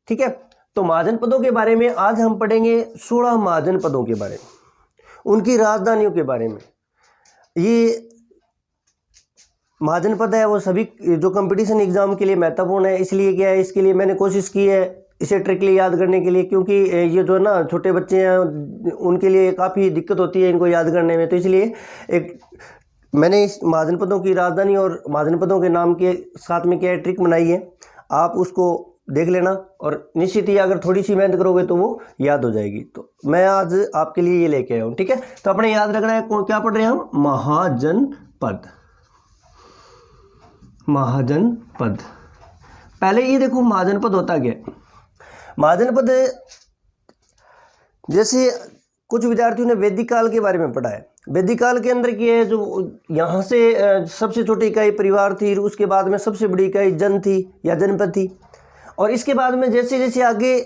ठीक है। तो महाजन पदों के बारे में आज हम पढ़ेंगे 16 महाजन पदों के बारे में, उनकी राजधानियों के बारे में। ये महाजन पद है वो सभी जो कंपटीशन एग्जाम के लिए महत्वपूर्ण है, इसलिए क्या है, इसके लिए मैंने कोशिश की है इसे ट्रिकली याद करने के लिए, क्योंकि ये जो ना छोटे बच्चे हैं उनके लिए काफ़ी दिक्कत होती है इनको याद करने में। तो इसलिए एक मैंने इस महाजन पदों की राजधानी और महाजन पदों के नाम के साथ में क्या है ट्रिक बनाई है, आप उसको देख लेना और निश्चित ही अगर थोड़ी सी मेहनत करोगे तो वो याद हो जाएगी। तो मैं आज आपके लिए ये लेके आया हूँ, ठीक है। तो अपने याद रखना है क्या पढ़ रहे हैं हम, महाजन पद। महाजन पद, पहले ये देखो महाजन पद होता क्या है। महाजन पद जैसे कुछ विद्यार्थियों ने वैदिक काल के बारे में पढ़ा है। वैदिक काल के अंदर क्या है, जो यहाँ से सबसे छोटी इकाई परिवार थी, उसके बाद में सबसे बड़ी इकाई जन थी या जनपद थी, और इसके बाद में जैसे जैसे आगे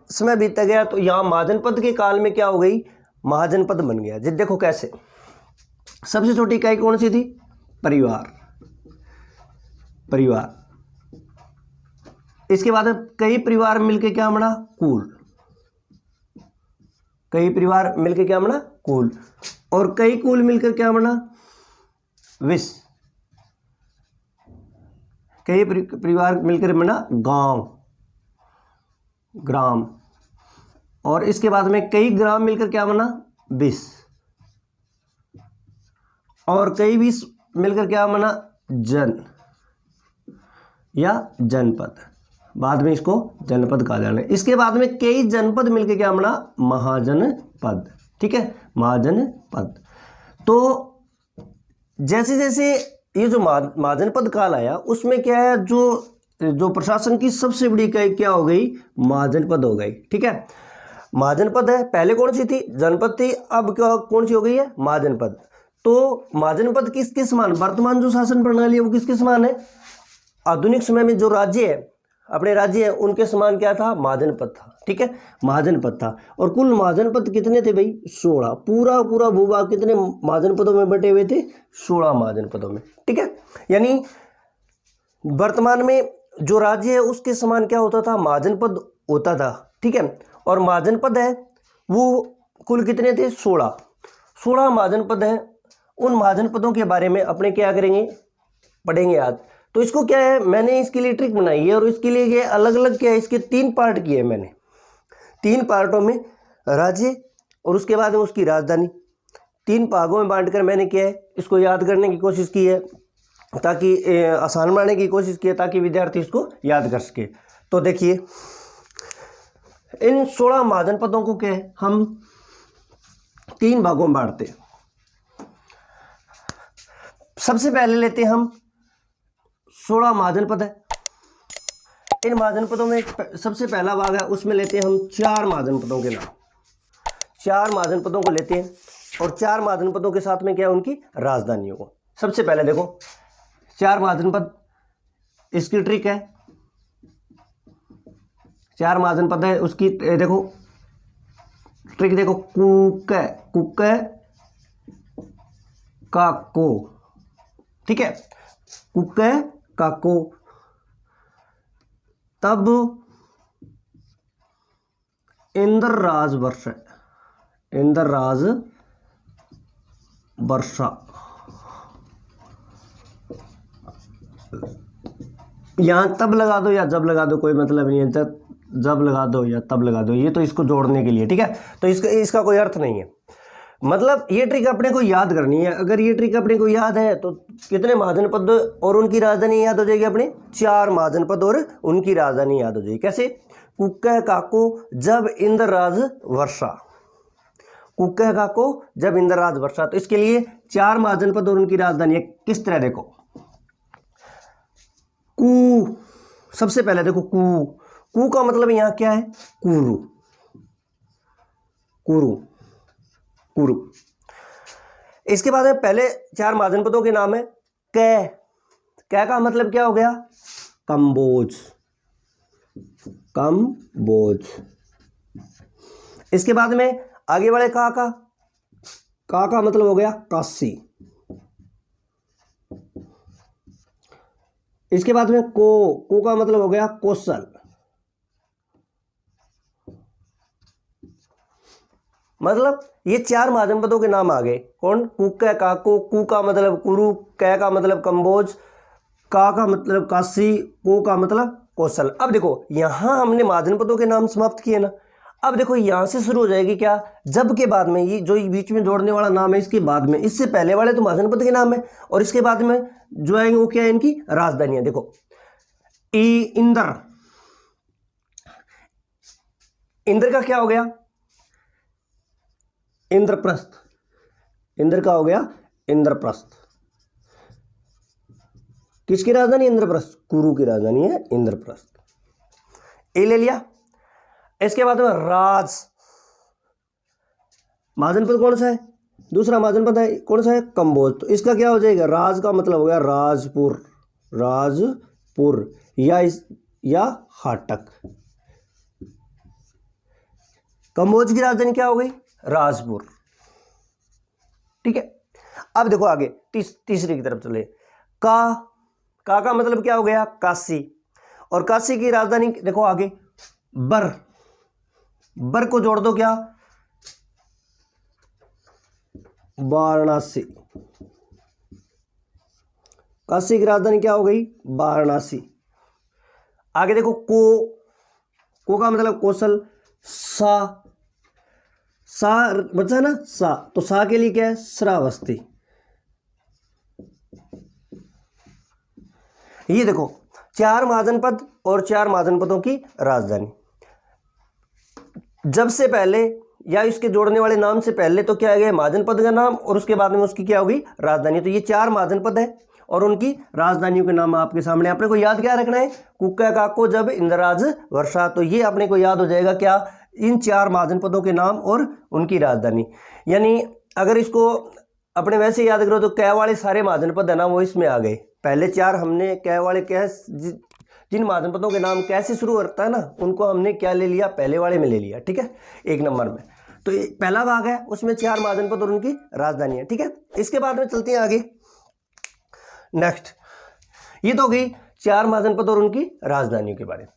समय बीतता गया तो यहाँ महाजन पद के काल में क्या हो गई, महाजन पद बन गया। जिस देखो कैसे, सबसे छोटी इकाई कौन सी थी, परिवार। परिवार, इसके बाद कई परिवार मिलके क्या बना, कुल। कई परिवार मिलके क्या बना, कुल। और कई कुल मिलकर क्या बना, विश्व। कई परिवार मिलकर बना गांव, ग्राम। और इसके बाद में कई ग्राम मिलकर क्या बना, विश्व। और कई विश्व मिलकर क्या बना, जन या जनपद। बाद में इसको जनपद कहा जाना है। इसके बाद में कई जनपद मिलकर क्या बना, महाजनपद, ठीक है, महाजनपद। तो जैसे जैसे ये जो महाजनपद काल आया उसमें क्या है, जो प्रशासन की सबसे बड़ी इकाई क्या हो गई, महाजनपद हो गई, ठीक है। महाजनपद है, पहले कौन सी थी, जनपद थी, अब क्या कौन सी हो गई है, महाजनपद। तो महाजनपद किसके समान, वर्तमान जो शासन प्रणाली है वो किसके समान है, आधुनिक समय में जो राज्य है, अपने राज्य है, उनके समान क्या था, महाजनपद था, ठीक है, महाजनपद था। और कुल महाजनपद कितने थे भाई, 16। पूरा पूरा भूभाग कितने महाजनपदों में बटे हुए थे, 16 महाजनपदों में, ठीक है। यानी वर्तमान में जो राज्य है उसके समान क्या होता था, महाजनपद होता था, ठीक है। और महाजनपद है वो कुल कितने थे, 16 महाजनपद हैं। उन महाजनपदों के बारे में अपने क्या करेंगे, पढ़ेंगे आज। तो इसको क्या है, मैंने इसके लिए ट्रिक बनाई है और इसके लिए ये अलग अलग क्या है, इसके 3 पार्ट किए हैं मैंने। 3 पार्टों में राज्य और उसके बाद में उसकी राजधानी, 3 भागों में बांटकर मैंने क्या है, इसको याद करने की कोशिश की है, ताकि आसान बनाने की कोशिश की है, ताकि विद्यार्थी इसको याद कर सके। तो देखिए इन 16 महाजनपदों को क्या है, हम 3 भागों में बांटते हैं। सबसे पहले लेते हैं हम 16 महाजनपद है। इन महाजनपदों में सबसे पहला भाग है, उसमें लेते हैं हम 4 महाजनपदों के नाम। 4 महाजनपदों को लेते हैं और 4 महाजनपदों के साथ में क्या है, उनकी राजधानियों को। सबसे पहले देखो 4 महाजनपद, इसकी ट्रिक है। 4 महाजनपद है, उसकी देखो ट्रिक देखो, कुक काको, ठीक है, कुक काको। तब इंद्रराज वर्ष, इंद्रराज वर्षा। यहां तब लगा दो या जब लगा दो, कोई मतलब नहीं है, जब लगा दो या तब लगा दो, ये तो इसको जोड़ने के लिए, ठीक है। तो इसका कोई अर्थ नहीं है, मतलब ये ट्रिक अपने को याद करनी है। अगर ये ट्रिक अपने को याद है तो कितने महाजनपद और उनकी राजधानी याद हो जाएगी अपने, 4 महाजनपद और उनकी राजधानी याद हो जाएगी। कैसे, कुक्के काको जब इंद्रराज वर्षा, कुक्के काको जब इंद्रराज वर्षा। तो इसके लिए 4 महाजनपद और उनकी राजधानी किस तरह, देखो कू, सबसे पहले देखो कू का मतलब यहाँ क्या है, कुरु, कुरु, कुरु। इसके बाद है पहले 4 महाजनपदों के नाम है कै का मतलब क्या हो गया, कंबोज, कंबोज। इसके बाद में आगे वाले का मतलब हो गया काशी। इसके बाद में को का मतलब हो गया कौशल, मतलब ये 4 महाजनपदों के नाम आ गए। कौन? कुक्के काको, कु का मतलब कुरु, कै का मतलब कंबोज, का मतलब काशी, को का मतलब कौशल। अब देखो यहां हमने महाजनपदों के नाम समाप्त किए ना। अब देखो यहां से शुरू हो जाएगी क्या? जब के बाद में ये जो बीच में जोड़ने वाला नाम है इसके बाद में, इससे पहले वाले तो महाजनपद के नाम है और इसके बाद में जो आएंगे वो क्या है? इनकी राजधानियां। देखो इंद्र, इंद्र का क्या हो गया? इंद्रप्रस्थ। इंद्र का हो गया इंद्रप्रस्थ। किसकी राजधानी? इंद्रप्रस्थ। कुरु की राजधानी है इंद्रप्रस्थ। ए ले लिया। इसके बाद में राज, महाजनपद कौन सा है? दूसरा महाजनपद है कौन सा है? कंबोज। तो इसका क्या हो जाएगा? राज का मतलब हो गया राजपुर, राजपुर या हाटक। कंबोज की राजधानी क्या हो गई? राजपुर। ठीक है। अब देखो आगे तीसरी की तरफ चले। का मतलब क्या हो गया? काशी। और काशी की राजधानी देखो आगे बर को जोड़ दो, क्या? वाराणसी। काशी की राजधानी क्या हो गई? वाराणसी। आगे देखो को का मतलब कौशल। सा बचा ना सा, तो सा के लिए क्या है? श्रावस्ती। ये देखो 4 महाजनपद और 4 महाजनपदों की राजधानी। जब से पहले या इसके जोड़ने वाले नाम से पहले तो क्या है? महाजनपद का नाम और उसके बाद में उसकी क्या होगी? राजधानी। तो ये 4 महाजनपद है और उनकी राजधानियों के नाम आपके सामने। आपने को याद क्या रखना है? कुक्का काको जब इंद्रराज वर्षा। तो ये आपने को याद हो जाएगा क्या? इन 4 महाजनपदों के नाम और उनकी राजधानी। यानी अगर इसको अपने वैसे याद करो तो कै वाले सारे महाजनपद है ना वो इसमें आ गए। पहले 4 हमने कै वाले जिन महाजनपदों के नाम कैसे शुरू होता है ना उनको हमने क्या ले लिया? पहले वाले में ले लिया। ठीक है, 1 नंबर में। तो पहला भाग है उसमें 4 महाजनपद और उनकी राजधानी है। ठीक है, इसके बाद में चलते हैं आगे। नेक्स्ट, ये तो हो गई 4 महाजनपद और उनकी राजधानियों के बारे में।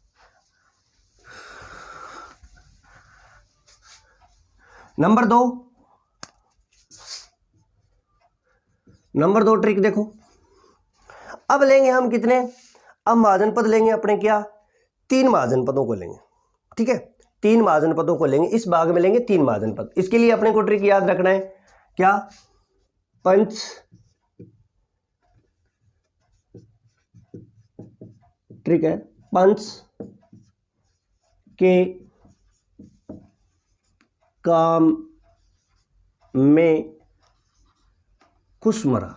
नंबर 2 ट्रिक देखो। अब लेंगे हम कितने? अब महाजनपद लेंगे अपने क्या? 3 महाजनपदों को लेंगे। ठीक है, 3 महाजनपदों को लेंगे। इस भाग में लेंगे 3 महाजनपद। इसके लिए अपने को ट्रिक याद रखना है क्या? पंच ट्रिक है, पंच के काम में कुशमरा।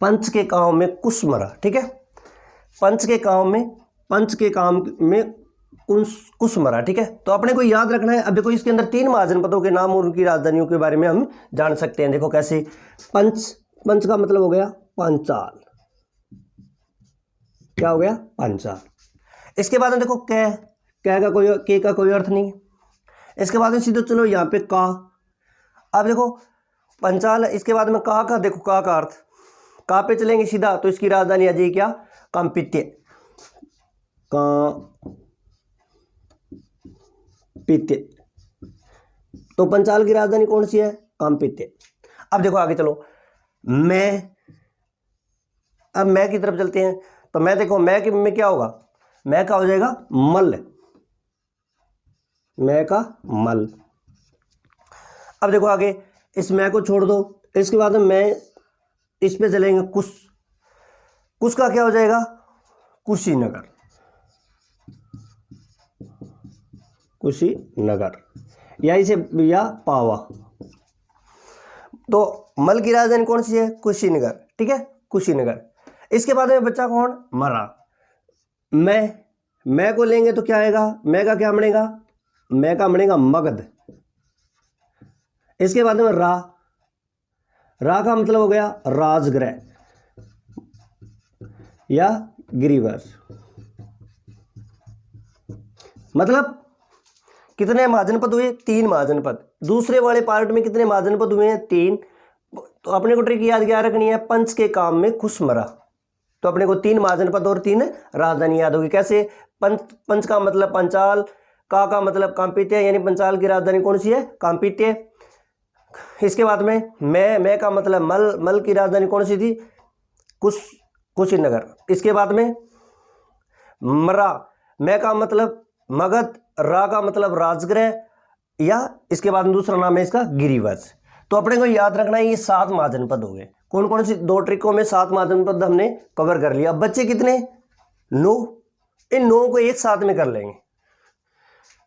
पंच के काम में कुशमरा। ठीक है, पंच के काम में कुशमरा। ठीक है, तो अपने को याद रखना है। अब देखो इसके अंदर 3 महाजनपदों के नाम और उनकी राजधानियों के बारे में हम जान सकते हैं। देखो कैसे? पंच का मतलब हो गया पांचाल। क्या हो गया? पांचाल। इसके बाद में देखो के का कोई अर्थ नहीं है। इसके बाद में सीधे चलो यहाँ पे का। अब देखो पंचाल, इसके बाद में का देखो का अर्थ। का पे चलेंगे सीधा तो इसकी राजधानी आ जाएगी क्या? कांपित्य। तो पंचाल की राजधानी कौन सी है? कांपित्य। अब देखो आगे चलो। अब मैं की तरफ चलते हैं। तो मैं देखो मैं क्या होगा? मैं का हो जाएगा मल। मैं का मल। अब देखो आगे इस मैं को छोड़ दो। इसके बाद में मैं इस पे चलेंगे कुश का क्या हो जाएगा? कुशीनगर। या इसे या पावा। तो मल की राजधानी कौन सी है? कुशीनगर। ठीक है, कुशीनगर। इसके बाद में बच्चा कौन? मरा। मैं को लेंगे तो क्या आएगा? मैं का क्या बनेगा? मैं का बनेगा मगध। इसके बाद में रा का मतलब हो गया राजगृह या गिरिवर। मतलब कितने महाजनपद हुए? 3 महाजनपद। दूसरे वाले पार्ट में कितने महाजनपद हुए हैं? 3। तो अपने को ट्रिक याद क्या रखनी है? पंच के काम में कुशमरा। तो अपने को 3 महाजनपद और 3 राजधानी याद होगी। कैसे? पंच का मतलब पंचाल, का मतलब कांपित्य, यानी पंचाल की राजधानी कौन सी है? कांपित्य। इसके बाद में मैं का मतलब मल की राजधानी कौन सी थी? कुशीनगर। इसके बाद में मैं का मतलब मगध, रा का मतलब राजगृह, या इसके बाद में दूसरा नाम है इसका गिरिवंश। तो अपने को याद रखना है ये 7 महाजनपद हो गए। कौन कौन सी 2 ट्रिकों में 7 महाजनपद हमने कवर कर लिया। अब बच्चे कितने? 9। इन 9 को एक साथ में कर लेंगे,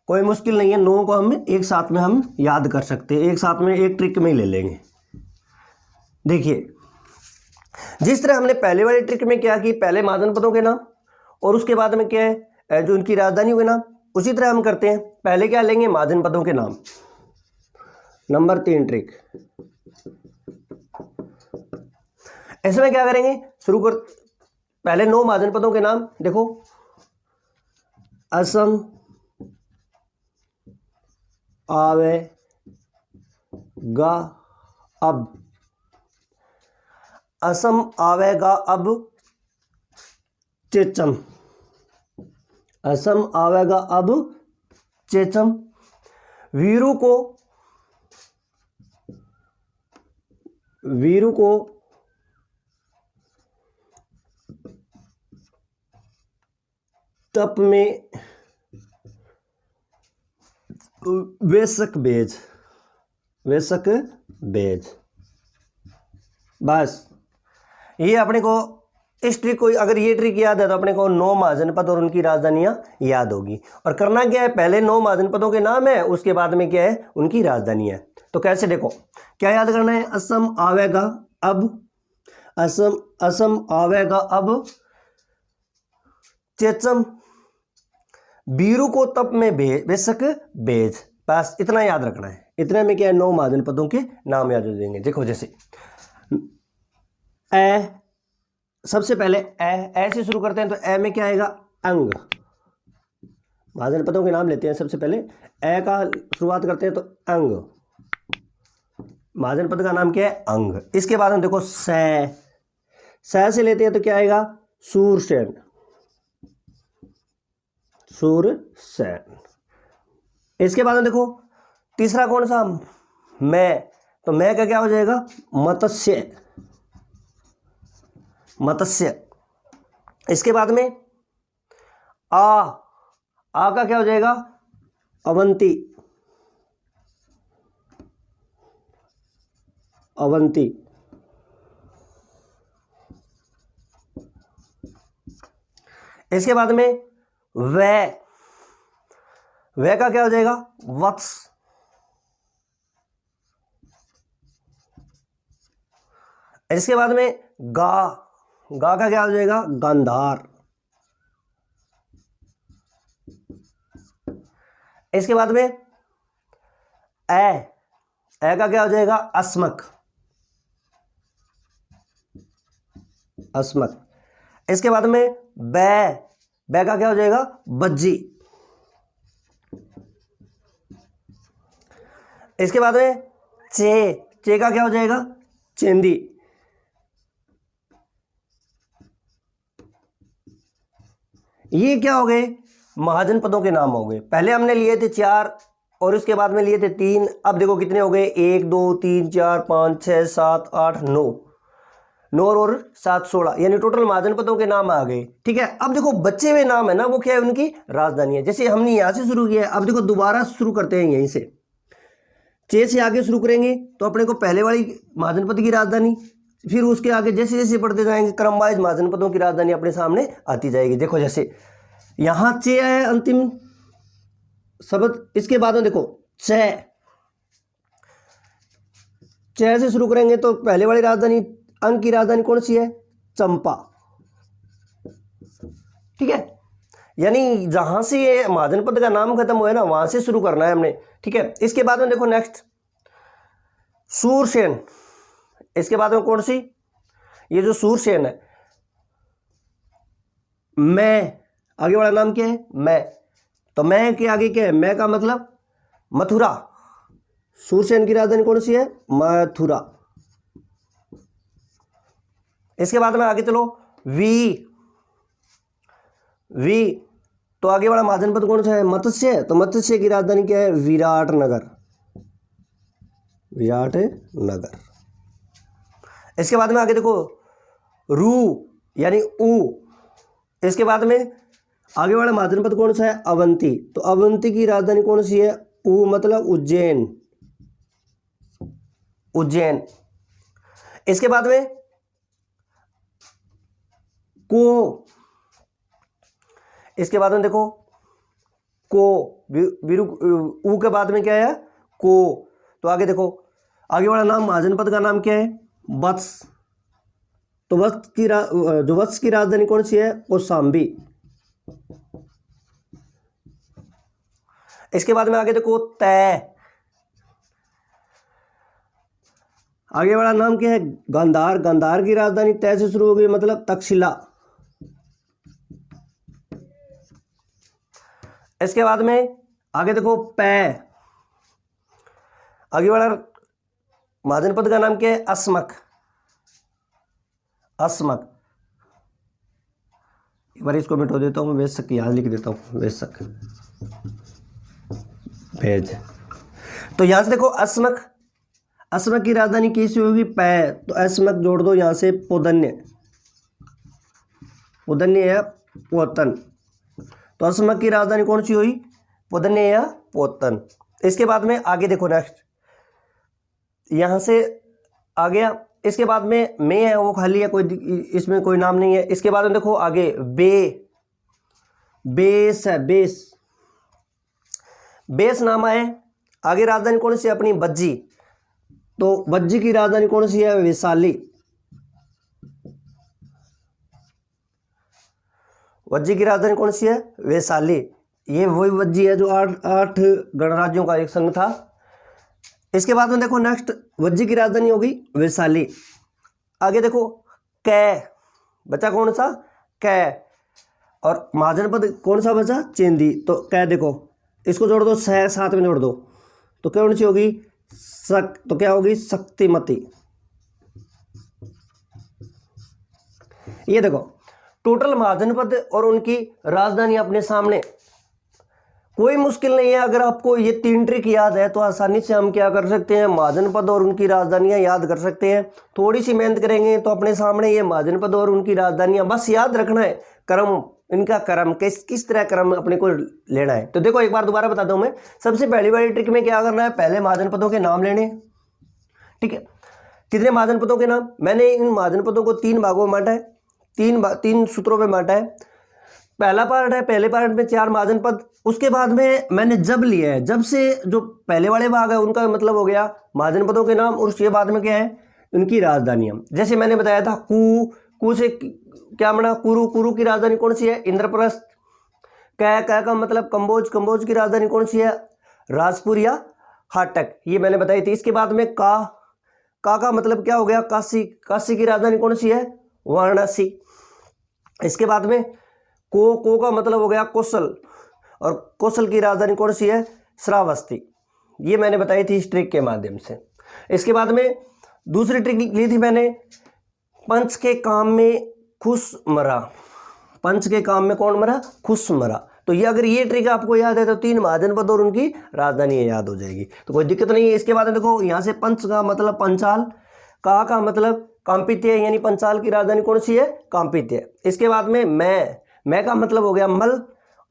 कोई मुश्किल नहीं है। 9 को हम एक साथ में हम याद कर सकते हैं, एक साथ में एक ट्रिक में ही ले लेंगे। देखिए, जिस तरह हमने पहले वाली ट्रिक में क्या कि पहले महाजनपदों के नाम और उसके बाद में क्या है जो उनकी राजधानी के नाम, उसी तरह हम करते हैं। पहले क्या लेंगे? महाजनपदों के नाम। नंबर 3 ट्रिक, इसमें क्या करेंगे? शुरू कर, पहले 9 महाजनपदों के नाम देखो। असम आवेगा अब, असम आवेगा अब चेचम, असम आवेगा अब चेचम। वीरू को तप में वेसक बेज, बस ये अपने को इस ट्रिक को, अगर ये ट्रिक याद है तो अपने को 9 महाजनपद और उनकी राजधानियां याद होगी। और करना क्या है? पहले 9 महाजनपदों के नाम है, उसके बाद में क्या है? उनकी राजधानी है। तो कैसे? देखो क्या याद करना है? असम आवेगा अब, असम आवेगा अब चेचम, बीरू को तप में बेशक बेज। बस इतना याद रखना है। इतने में क्या है? 9 महाजनपदों के नाम याद हो जाएंगे। देखो जैसे सबसे पहले ए से शुरू करते हैं, तो ए में क्या आएगा? अंग। महाजनपदों के नाम लेते हैं, सबसे पहले ए का शुरुआत करते हैं तो अंग, महाजनपद का नाम क्या है? अंग। इसके बाद हम देखो सै से लेते हैं तो क्या आएगा? सूरसेन, इसके बाद हम देखो तीसरा कौन सा? मैं, तो मैं का क्या हो जाएगा? मत्स्य। इसके बाद में आ का क्या हो जाएगा? अवंती, इसके बाद में वह का क्या हो जाएगा? वत्स। इसके बाद में गा का क्या हो जाएगा? गांधार। इसके बाद में ए का क्या हो जाएगा? अस्मक। इसके बाद में बै का क्या हो जाएगा? बज्जी। इसके बाद में चे का क्या हो जाएगा? चेंदी। ये क्या हो गए? महाजनपदों के नाम हो गए। पहले हमने लिए थे 4 और उसके बाद में लिए थे 3। अब देखो कितने हो गए? 1 2 3 4 5 6 7 8 9 और 7 16, यानी टोटल महाजनपदों के नाम आ गए। ठीक है, अब देखो बचे हुए नाम है ना, वो क्या है? उनकी राजधानी है। जैसे हमने यहां से शुरू किया है, अब देखो दोबारा शुरू करते हैं यहीं से, चे से आगे शुरू करेंगे तो अपने को पहले वाली महाजनपद की राजधानी, फिर उसके आगे जैसे जैसे पढ़ते जाएंगे क्रम वाइज महाजनपदों की राजधानी अपने सामने आती जाएगी। देखो जैसे यहां चे है अंतिम शब्द, इसके बाद में देखो चे से शुरू करेंगे तो पहले वाली राजधानी, अंग की राजधानी कौन सी है? चंपा। ठीक है, यानी जहां से ये महाजनपद का नाम खत्म हुआ है ना, वहां से शुरू करना है हमने। ठीक है, इसके बाद में देखो नेक्स्ट सूरसेन। इसके बाद में कौन सी? ये जो सूरसेन है, मैं, आगे वाला नाम क्या है? मैं। तो मैं के आगे क्या है? मैं का मतलब मथुरा। सूरसेन की राजधानी कौन सी है? मथुरा। इसके बाद में आगे चलो वी, वी तो आगे वाला महाजनपद कौन सा है? मत्स्य। तो मत्स्य की राजधानी क्या है? विराटनगर, विराटनगर। इसके बाद में आगे देखो रू यानी ऊ, इसके बाद में आगे वाला महाजनपद कौन सा है? अवंती। तो अवंती की राजधानी कौन सी है? ऊ मतलब उज्जैन, उज्जैन। इसके बाद में को, इसके बाद में देखो को, ऊ के बाद में क्या है? को। तो आगे देखो आगे वाला नाम महाजनपद का नाम क्या है? वत्स। तो वत्स की जो वत्स की राजधानी कौन सी है? कौशाम्बी। इसके बाद में आगे देखो तय, आगे वाला नाम क्या है? गांधार। गांधार की राजधानी तय से शुरू हो गई मतलब तक्षशिला। इसके बाद में आगे देखो पै, आगे वाला महाजनपद का नाम क्या है? अस्मक, अस्मक। एक बार इसको मिटो देता हूँ, वेशक यहाँ लिख देता हूँ, वेशक भेज। तो यहां से देखो अस्मक, अस्मक की राजधानी कैसी होगी? पै। तो अस्मक जोड़ दो यहां से पोधन्य, पोधन्य है पोतन। तो अस्मक की राजधानी कौन सी हुई? पोधन्य या पोतन। इसके बाद में आगे देखो नेक्स्ट, यहां से आ गया। इसके बाद में मैं है वो खाली है, कोई इसमें कोई नाम नहीं है। इसके बाद में देखो आगे बे, बेस है, बेस, बेस नाम है। आगे राजधानी कौन सी है अपनी? बज्जी। तो बज्जी की राजधानी कौन सी है? वैशाली। वज्जी की राजधानी कौन सी है? वैशाली। ये वही वज्जी है जो आठ गणराज्यों का एक संघ था। इसके बाद में देखो नेक्स्ट, वज्जी की राजधानी होगी वैशाली। आगे देखो कै, बचा कौन सा? कै। और महाजनपद कौन सा बचा? चेंदी। तो कै देखो, इसको जोड़ दो, सह साथ में जोड़ दो, तो कौन सी होगी? शक। तो क्या होगी? शक्तिमती। ये देखो टोटल महाजनपद और उनकी राजधानी अपने सामने। कोई मुश्किल नहीं है, अगर आपको ये 3 ट्रिक याद है तो आसानी से हम क्या कर सकते हैं? महाजनपद और उनकी राजधानियां याद कर सकते हैं। थोड़ी सी मेहनत करेंगे तो अपने सामने ये महाजनपद और उनकी राजधानियां, बस याद रखना है क्रम, इनका क्रम किस तरह क्रम अपने को लेना है। तो देखो एक बार दोबारा बताता हूं मैं। सबसे पहली वाली ट्रिक में क्या करना है? पहले महाजनपदों के नाम लेने, ठीक है। कितने महाजनपदों के नाम? मैंने इन महाजनपदों को 3 भागों में बांटा है, 3 सूत्रों में बांटा है। पहला पार्ट है, पहले पार्ट में 4 महाजनपद। उसके बाद में मैंने जब लिया है, जब से जो पहले वाले भाग है उनका मतलब हो गया महाजनपदों के नाम, और उसके बाद में क्या है? उनकी राजधानियां। जैसे मैंने बताया था कू से क्या बना? कुरु। कुरु की राजधानी कौन सी है? इंद्रप्रस्थ। कै का मतलब कंबोज। कंबोज की राजधानी कौन सी है? राजपुर या हाटक, ये मैंने बताई थी। इसके बाद में का मतलब क्या हो गया? काशी। काशी की राजधानी कौन सी है? वाराणसी। इसके बाद में को का मतलब हो गया कौशल, और कौशल की राजधानी कौन सी है? श्रावस्ती। ये मैंने बताई थी इस ट्रिक के माध्यम से। इसके बाद में दूसरी ट्रिक ली थी मैंने, पंच के काम में खुश मरा। पंच के काम में कौन मरा? खुश मरा। तो ये अगर ये ट्रिक आपको याद है तो 3 महाजनपद और उनकी राजधानी याद हो जाएगी, तो कोई दिक्कत नहीं है। इसके बाद देखो यहाँ से पंच का मतलब पंचाल, का मतलब कांपित्य, यानी पंचाल की राजधानी कौन सी है? कांपित्य। इसके बाद में मैं का मतलब हो गया मल,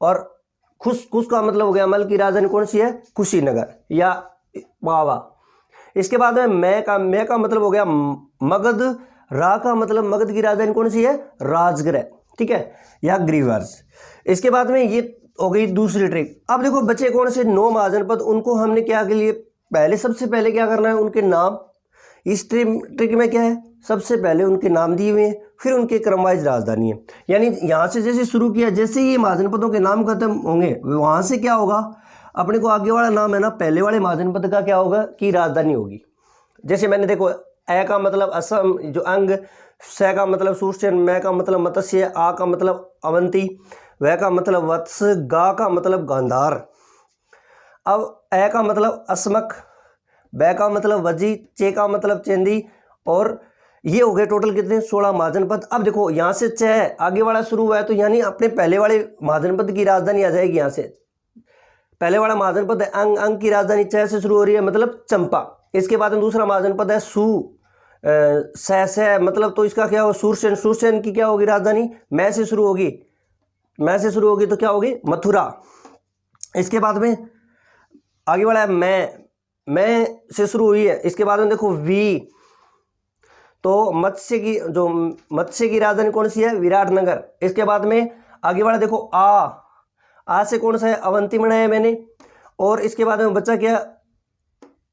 और खुश का मतलब हो गया मल की राजधानी कौन सी है? कुशीनगर या पावा। इसके बाद में मैं का मतलब हो गया मगध। रा का मतलब मगध की राजधानी कौन सी है? राजगृह, ठीक है, या ग्रीवर्स। इसके बाद में ये हो गई दूसरी ट्रिक। अब देखो बचे कौन से? 9 महाजनपद। उनको हमने क्या के लिए पहले, सबसे पहले क्या करना है? उनके नाम। इस ट्रिक में क्या है? सबसे पहले उनके नाम दिए हुए हैं, फिर उनके क्रमवाइज राजधानी है। यानी यहाँ से जैसे शुरू किया, जैसे ही महाजनपदों के नाम खत्म होंगे वहाँ से क्या होगा? अपने को आगे वाला नाम है ना, पहले वाले महाजनपद का क्या होगा? कि राजधानी होगी। जैसे मैंने देखो ए का मतलब असम जो अंग, स का मतलब सूर्यन, मैं का मतलब मत्स्य, आ का मतलब अवंती, वह का मतलब वत्स, गा का मतलब गांधार। अब ए का मतलब अस्मक, बै का मतलब वजी, चे का मतलब चेंदी, और ये हो गए टोटल कितने 16 महाजनपद। अब देखो यहाँ से 6 आगे वाला शुरू हुआ है तो यानी अपने पहले वाले महाजनपद की राजधानी आ जाएगी। यहाँ से पहले वाला महाजनपद है अंग, अंग की राजधानी 6 से शुरू हो रही है मतलब चंपा। इसके बाद में दूसरा महाजनपद है सह मतलब तो इसका क्या होगा सूरसेन। सूरसेन की क्या होगी राजधानी मैं से शुरू होगी, मैं से शुरू होगी तो क्या होगी मथुरा। इसके बाद में आगे वाला है मैं से शुरू हुई है। इसके बाद में देखो वी तो मत्स्य की राजधानी कौन सी है विराटनगर। इसके बाद में आगे वाला देखो आ से कौन सा है अवंती बनाया मैंने। और इसके बाद में बच्चा क्या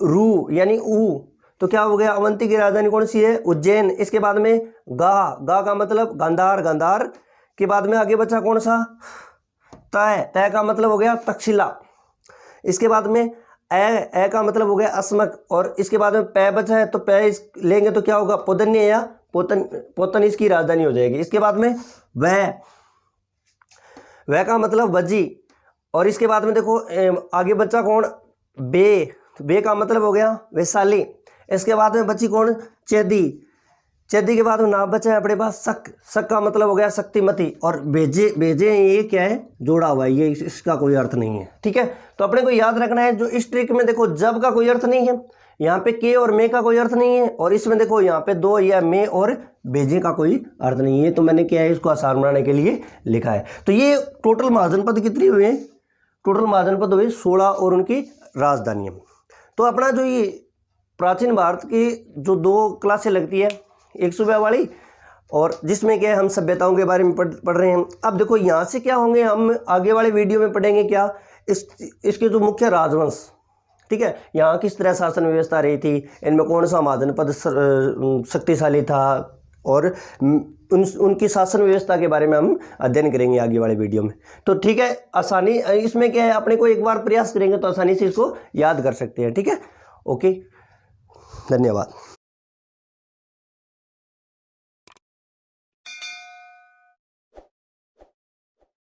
रू यानी ऊ तो क्या हो गया अवंती की राजधानी कौन सी है उज्जैन। इसके बाद में गा का मतलब गांधार, गांधार के बाद में आगे बच्चा कौन सा तय का मतलब हो गया तक्षशिला। इसके बाद में ए का मतलब हो गया अस्मक। और इसके बाद में पै बचा है तो पै लेंगे तो क्या होगा पोतन्य या पोतन इसकी राजधानी हो जाएगी। इसके बाद में वह का मतलब वजी। और इसके बाद में देखो आगे बच्चा कौन बे का मतलब हो गया वैशाली। इसके बाद में बची कौन चेदी। चेदी के बाद में नाम बचा है अपने पास शक का मतलब हो गया शक्तिमती। और भेजे ये क्या है जोड़ा हुआ है, ये इसका कोई अर्थ नहीं है। ठीक है तो अपने को याद रखना है जो इस ट्रिक में देखो जब का कोई अर्थ नहीं है, यहाँ पे के और मे का कोई अर्थ नहीं है। और इसमें देखो यहाँ पे दो या मे और भेजे का कोई अर्थ नहीं है। तो मैंने क्या है इसको आसान बनाने के लिए लिखा है। तो ये टोटल महाजनपद कितनी हुए टोटल महाजनपद हुए 16 और उनकी राजधानियाँ। तो अपना जो ये प्राचीन भारत की जो 2 क्लासें लगती है एक सुबह वाली और जिसमें क्या हम सभ्यताओं के बारे में पढ़ रहे हैं। अब देखो यहाँ से क्या होंगे हम आगे वाले वीडियो में पढ़ेंगे क्या इसके जो मुख्य राजवंश। ठीक है यहाँ किस तरह शासन व्यवस्था रही थी, इनमें कौन सा महाजनपद शक्तिशाली था और उनकी शासन व्यवस्था के बारे में हम अध्ययन करेंगे आगे वाले वीडियो में। तो ठीक है आसानी इसमें क्या है अपने को एक बार प्रयास करेंगे तो आसानी से इसको याद कर सकते हैं। ठीक है ओके धन्यवाद।